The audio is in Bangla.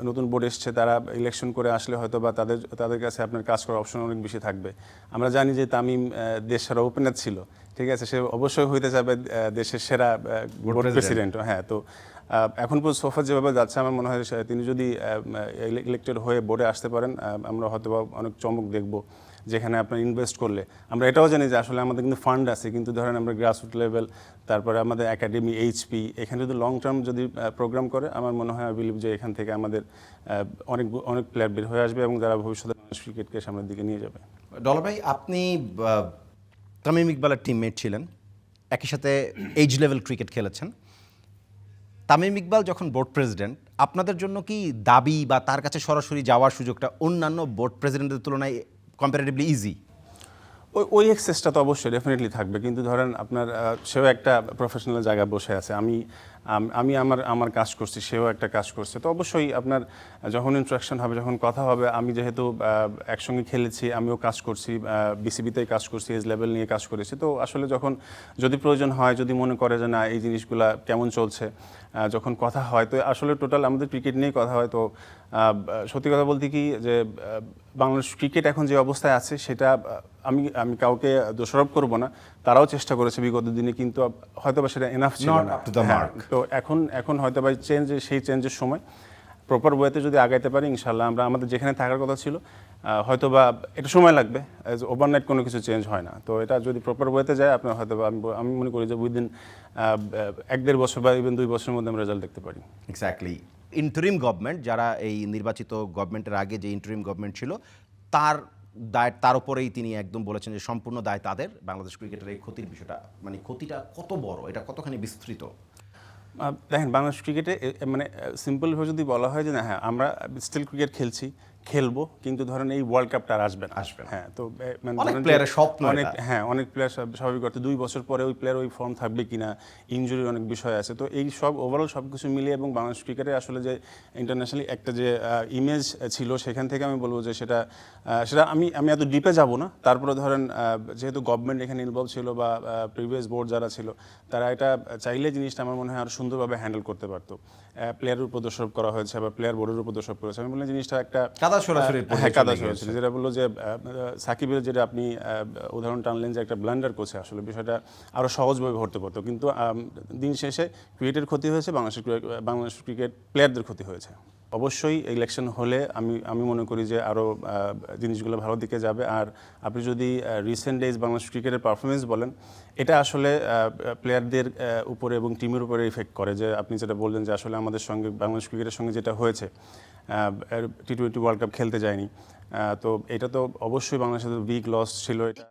নতুন বোর্ড এসছে, তারা ইলেকশন করে আসলে হয়তো বা তাদের কাছে আপনার কাজ করার অপশন অনেক বেশি থাকবে। আমরা জানি যে তামিম দেশ সেরা ওপেনার ছিল, ঠিক আছে, সে অবশ্যই হইতে যাবে দেশের সেরা বোর্ড প্রেসিডেন্ট। হ্যাঁ, তো এখন পর্যন্ত সোফা যেভাবে যাচ্ছে আমার মনে হয় তিনি যদি ইলেক্টেড হয়ে বোর্ডে আসতে পারেন, আমরা হয়তো বা অনেক চমক দেখব, যেখানে আপনার ইনভেস্ট করলে আমরা এটাও জানি যে আসলে আমাদের কিন্তু ফান্ড আছে, কিন্তু ধরেন আমরা গ্রাসরুট লেভেল, তারপরে আমাদের একাডেমি, এইচপি, এখানে যদি লং টার্ম যদি প্রোগ্রাম করে, আমার মনে হয় বিলিভ যে এখান থেকে আমাদের অনেক প্লেয়ার বের হয়ে আসবে এবং যারা ভবিষ্যতে বাংলাদেশ ক্রিকেটকে সামনের দিকে নিয়ে যাবে। ডলার ভাই, আপনি তামিম ইকবালের টিমমেট ছিলেন, একই সাথে এজ লেভেল ক্রিকেট খেলেছেন। তামিম ইকবাল যখন বোর্ড প্রেসিডেন্ট, আপনাদের জন্য কি দাবি বা তার কাছে সরাসরি যাওয়ার সুযোগটা অন্যান্য বোর্ড প্রেসিডেন্টের তুলনায় কম্পারেটিভলি ইজি? ওই এক্সেসটা তো অবশ্যই ডেফিনেটলি থাকবে, কিন্তু ধরেন আপনার সেও একটা প্রফেশনাল জায়গায় বসে আছে, আমি আমার কাজ করছি, সেও একটা কাজ করছে, তো অবশ্যই আপনার যখন ইন্টারাকশন হবে, যখন কথা হবে, আমি যেহেতু একসঙ্গে খেলেছি, আমিও কাজ করছি, বিসিবিতেই কাজ করছি, এজ লেভেল নিয়ে কাজ করেছি, তো আসলে যখন যদি প্রয়োজন হয়, যদি মনে করে যে না এই জিনিসগুলা কেমন চলছে, যখন কথা হয়, তো আসলে টোটাল আমাদের ক্রিকেট নিয়েই কথা হয়। তো সত্যি কথা বলতে কি যে বাংলাদেশ ক্রিকেট এখন যে অবস্থায় আছে সেটা আমি কাউকে দোষারোপ করব না, তারাও চেষ্টা করেছে বিগত দিনে, কিন্তু হয়তো বা সেটা এনাফ ছিল না। তো এখন হয়তো বা সেই চেঞ্জের সময় প্রপার ওয়েতে যদি আগাইতে পারি, ইনশাল্লাহ আমরা আমাদের যেখানে থাকার কথা ছিল, হয়তো বা এটা সময় লাগবে, ওভারনাইট কোনো কিছু চেঞ্জ হয় না, তো এটা যদি প্রপার ওয়েতে যায়, আপনার হয়তো বা আমি মনে করি যে উইদিন 1-1.5 বছর বা ইভেন 2 বছরের মধ্যে আমরা রেজাল্ট দেখতে পারি। এক্স্যাক্টলি। ইন্টারিম গভর্নমেন্ট, যারা এই নির্বাচিত গভর্নমেন্টের আগে যে ইন্টারিম গভর্নমেন্ট ছিল, তার উপরেই তিনি একদম বলেছেন যে সম্পূর্ণ দায় তাদের। বাংলাদেশ ক্রিকেটের এই ক্ষতির বিষয়টা, মানে ক্ষতিটা কত বড়, এটা কতখানি বিস্তৃত? দেখেন, বাংলাদেশ ক্রিকেটে মানে সিম্পলভাবে যদি বলা হয় যে না, হ্যাঁ আমরা স্টিল ক্রিকেট খেলবো, কিন্তু ধরেন এই ওয়ার্ল্ড কাপটা আর আসবে না। হ্যাঁ, তো অনেক প্লেয়ারের স্বপ্ন, অনেক প্লেয়ার স্বাভাবিক অর্থে 2 বছর পরে ওই প্লেয়ার ওই ফর্ম থাকবে কিনা, ইনজুরির অনেক বিষয় আছে, তো এই সব ওভারঅল সব কিছু মিলিয়ে এবং বাংলাদেশ ক্রিকেটে আসলে যে ইন্টারন্যাশনালি একটা যে ইমেজ ছিল, সেখান থেকে আমি বলবো যে সেটা আমি এত ডিপে যাব না। তারপরে ধরেন যেহেতু গভর্নমেন্ট এখানে ইনভলভ ছিল বা প্রিভিয়াস বোর্ড যারা ছিল, তারা এটা চাইলে জিনিসটা আমার মনে হয় আরো সুন্দরভাবে হ্যান্ডেল করতে পারতো। প্লেয়ারের উপর দোষারোপ করা হয়েছে বা প্লেয়ার বোর্ডের উপর দোষারোপ করেছে, আমি বললাম জিনিসটা একটা কাদা সরাসরি, যেটা বললো যে সাকিবের যেটা আপনি উদাহরণ টানলেন যে একটা ব্লান্ডার করছে, আসলে বিষয়টা আরও সহজভাবে ধরতে পারতো, কিন্তু দিন শেষে ক্রিকেটের ক্ষতি হয়েছে, বাংলাদেশ ক্রিকেট প্লেয়ারদের ক্ষতি হয়েছে। অবশ্যই ইলেকশন হলে আমি মনে করি যে আরও জিনিসগুলো ভালো দিকে যাবে। আর আপনি যদি রিসেন্ট ডেজ বাংলাদেশ ক্রিকেটের পারফরমেন্স বলেন, এটা আসলে প্লেয়ারদের উপরে এবং টিমের উপরে ইফেক্ট করে, যে আপনি যেটা বললেন যে আসলে আমাদের সঙ্গে বাংলাদেশ ক্রিকেটের সঙ্গে যেটা হয়েছে, টি-20 ওয়ার্ল্ড কাপ খেলতে যায়নি, তো এটা তো অবশ্যই বাংলাদেশের বিগ লস ছিল এটা।